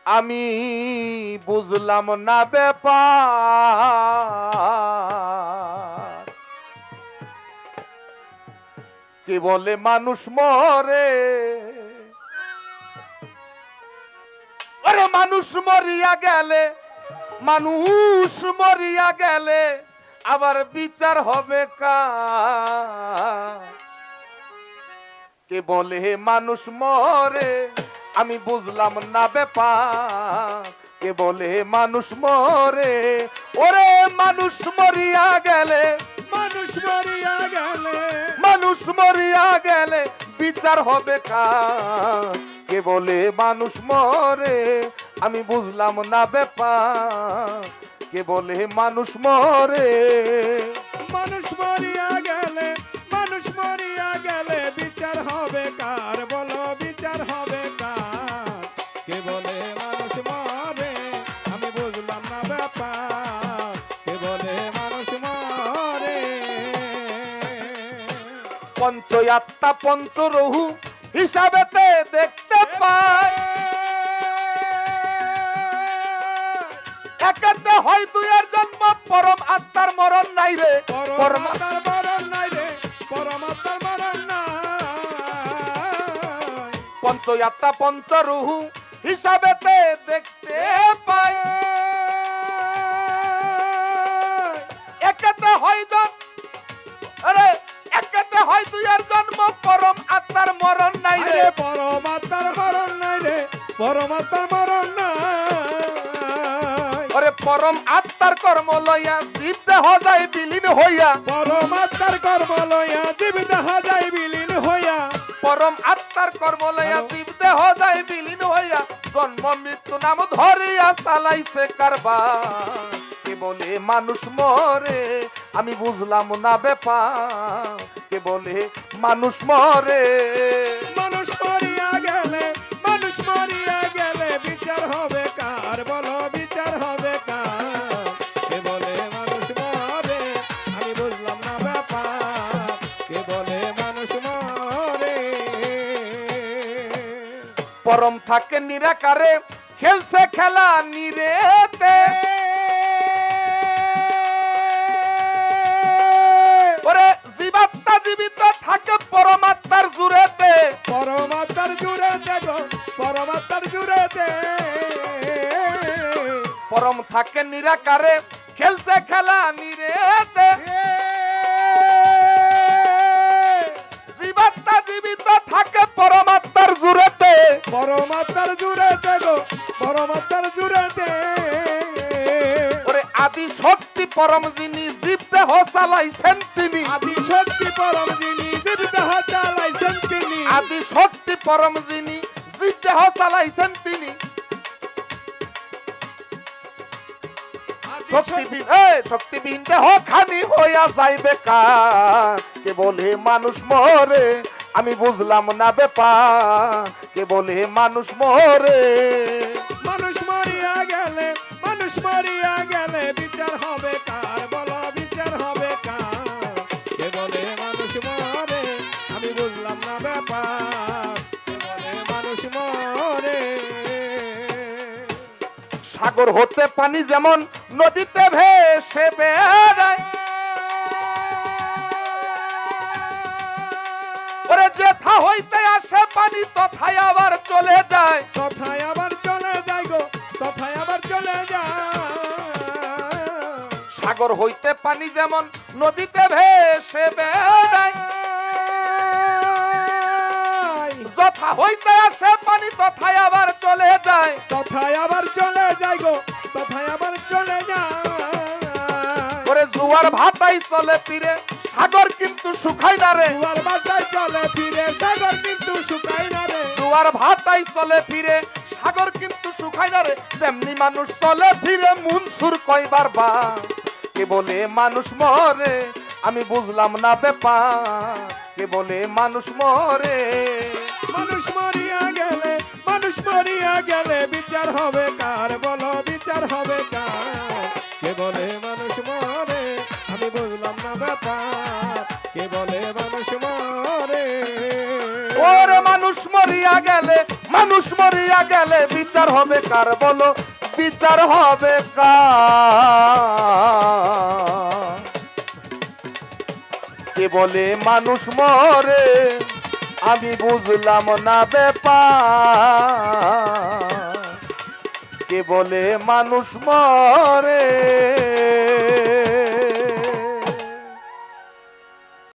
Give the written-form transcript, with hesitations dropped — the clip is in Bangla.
আমি বুঝলাম না ব্যাপার, কে বলে মানুষ মরে, আরে মানুষ মরিয়া গেলে, মানুষ মরিয়া গেলে আবার বিচার হবে কার? কে বলে মানুষ মরে, আমি বুঝলাম না ব্যাপার, কে বলে মানুষ মরে। ওরে মানুষ মরিয়া গেলে, মানুষ মরিয়া গেলে, মানুষ মরিয়া গেলে বিচার হবে কার? কে বলে মানুষ মরে, আমি বুঝলাম না ব্যাপার, কে বলে মানুষ মরে। মানুষ মরিয়া গেলে, মানুষ মরিয়া গেলে বিচার হবে কার? বলো বিচার হবে কার? কে বলে মানুষ মরে, আমি বুঝলাম না ব্যাপার, কে বলে মানুষ মরে। পঞ্চয়াত্মা পঞ্চরহু হিসাবেতে দেখতে পাই, একাতে হয় দুইয়ের জন্ম, পরম আত্মার মরণ নাই রে, পরম পরমাত্মার মরণ নাই রে, পরমাত্মার মরণ নাই। পঞ্চয়াত্মা পঞ্চরহু হিসাবেতে দেখতে পাই, একাতে হয় আরে একাতে হয় দুইয়ের জন্ম, পরম আত্মার মরণ নাই রে, আরে পরমাত্মার মরণ নাই রে, পরমাত্মার মরণ নাই। ওরে পরম আত্মার কর্ম লইয়া জীব দেহ যায় বিলীন হইয়া, পরমাত্মার কর্ম লইয়া জীব দেহ যায় বিলীন হইয়া, পরম আত্মার কর্ম লইয়া জীব দেহ যায় বিলীন হইয়া, জন্ম মৃত্যু নাম ধরিয়া চালাইছে কারবার। কে বলে মানুষ মরে, আমি বুঝলাম না ব্যাপার, কে বলে মানুষ মরে। মানুষ মরিয়া গেলে, মানুষ মরিয়া গেলে বিচার হবে কার? বলো বিচার হবে কার? কে বলে মানুষ মরে, আমি বুঝলাম না ব্যাপার, কে বলে মানুষ মরে। পরম থাকে নিরাকারে, খেলছে খেলা নিরেতে, ওরে জীবাত্মা জীবিত থাকে পরমাত্মার জুড়েতে, পরমাত্মার জুড়ে দেখো, পরমাত্মার জুড়ে দে। পরম থাকে নিরাকারে, খেলছে খেলা নিরেতে, জীবাত্মা জীবিত থাকে পরমাত্মার জুড়েতে, পরমাত্মার জুড়ে দেখো, পরমাত্মার জুড়ে দে। ওরে আদি শক্তি পরম যিনি জীব দেহ চালাইছেন তিনি, আদি শক্তি পরম যিনি জীব দেহ চালাইছেন তিনি, আদি শক্তি পরম যিনি জীব দেহ চালাইছেন তিনি, শক্তিবিহীন দেহ খানি হইয়া যাইবে কার? কে বলে মানুষ মরে, আমি বুঝলাম না ব্যাপার, কে বলে মানুষ মরে। মানুষ মরিয়া গেলে, মানুষ মরিয়া গেলে বিচার হবে কার? বলো বিচার হবে কার? কে বলে মানুষ মরে, আমি বুঝলাম না ব্যাপার, কে বলে মানুষ মরে। সাগর হতে পানি যেমন নদীতে ভেসে বেড়ায়, ওরে যেথা হইতে আসে পানি তথায় আবার চলে যায়, তথায় আবার চলে যায় গো, তথায় আবার চলে যায়। সাগর হইতে পানি যেমন নদীতে ভেসে বেড়ায়, যথা হইতে আসে পানি তথায় আবার চলে যায়, তথায় আবার চলে যায় গো, তথায় আবার চলে যায়। ওরে জোয়ার ভাটাই চলে ফিরে, সাগর কিন্তু শুকায় না রে, জোয়ার ভাটায় চলে ফিরে, সাগর কিন্তু শুকায় না রে। জোয়ার ভাটাই চলে ফিরে, সাগর কিন্তু শুকায় না রে, তেমনি মানুষ চলে ফিরে মন সুর কয়বার বা। কে বলে মানুষ মরে, আমি বুঝলাম না ব্যাপার, কে বলে মানুষ মরে। মানুষ মরিয়া গেলে, মানুষ মরিয়া গেলে বিচার হবে কার? বলো বিচার হবে কার? কে বলে মানুষ মরে, আমি বুঝলাম না ব্যাপার, কে বলে মানুষ মরে। ওরে মানুষ মরিয়া গেলে বলে মানুষ মরিয়া গেলে বিচার হবে কার বলো বিচার হবে কার কে বলে মানুষ মরে আমি বুঝলাম না ব্যাপার কে বলে মানুষ মরে